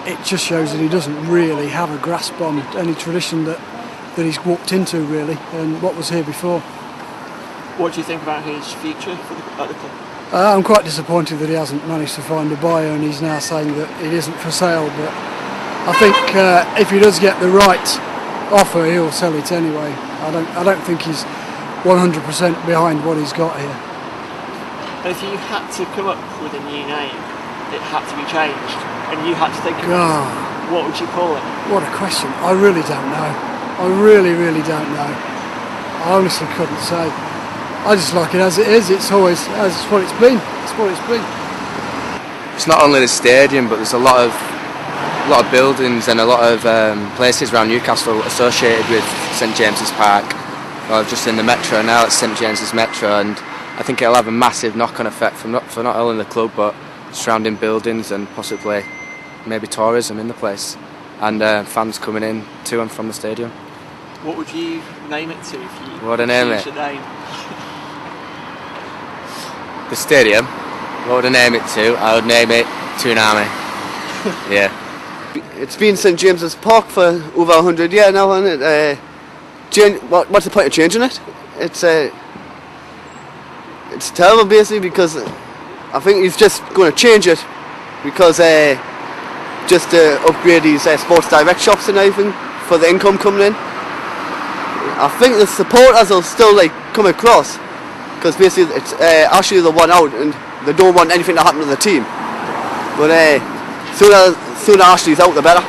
it just shows that he doesn't really have a grasp on any tradition that he's walked into, really, and what was here before. What do you think about his future at the club? I'm quite disappointed that he hasn't managed to find a buyer, and he's now saying that it isn't for sale, but I think if he does get the right offer, he'll sell it anyway. I don't think he's 100% behind what he's got here. And if you had to come up with a new name, it had to be changed, and you had to think about it, what would you call it? What a question. I really don't know. I really don't know. I honestly couldn't say. I just like it as it is. It's always as what it's been. It's what it's been. It's not only the stadium, but there's a lot of buildings and a lot of places around Newcastle associated with St James's Park. I've just in the Metro now, it's St James's Metro, and I think it'll have a massive knock-on effect for not only the club but surrounding buildings and possibly maybe tourism in the place, and fans coming in to and from the stadium. What would you name it to if you What would I name it? Name? The stadium? What would I name it to? I would name it Tsunami. Yeah. It's been St James's Park for over 100 years now, and what's the point of changing it? It's terrible, basically, because I think he's just going to change it because just to upgrade these Sports Direct shops and everything for the income coming in. I think the supporters will still come across, because basically it's Ashley the one out and they don't want anything to happen to the team. But sooner Ashley's out, the better.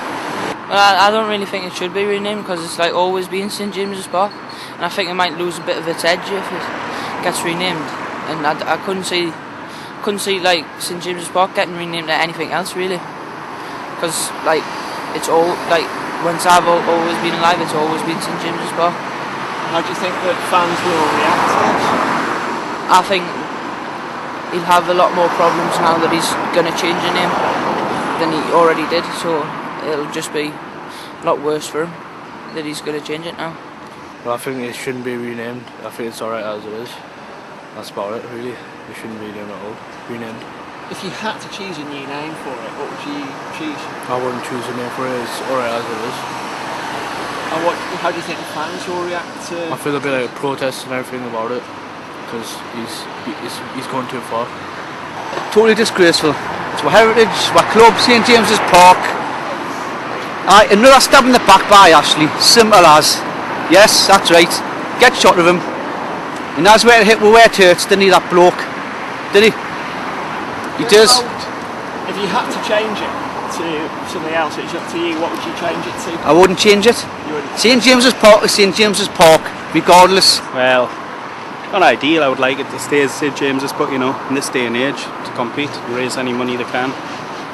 Well, I don't really think it should be renamed, because it's always been St James's Park, and I think it might lose a bit of its edge if it gets renamed. And I couldn't see St James's Park getting renamed to anything else, really, because it's all once I've always been alive, it's always been St James's Park. How do you think that fans will react to this? I think he'll have a lot more problems now that he's going to change the name than he already did, so it'll just be a lot worse for him that he's going to change it now. Well, I think it shouldn't be renamed. I think it's alright as it is. That's about it, really. It shouldn't be renamed. If you had to choose a new name for it, what would you choose? I wouldn't choose a name for it. It's alright as it is. And how do you think the fans will react to? I feel a bit protests and everything about it, because he's going too far. Totally disgraceful. It's our heritage, it's our club, St James's Park. Another stab in the back by Ashley. Simple as. Yes, that's right. Get shot of him. And that's where it where it hurts, didn't he, that bloke? Did he? He does. If you had to change it to something else, it's up to you. What would you change it to? I wouldn't change it. St James's Park is St James's Park, regardless. Well, not ideal. I would like it to stay as St James's, but in this day and age, to compete, raise any money they can.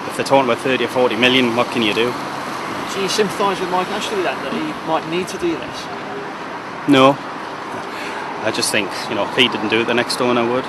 If they're talking about 30 or 40 million, what can you do? So you sympathise with Mike Ashley then, that he might need to do this? No. I just think, if he didn't do it, the next owner would.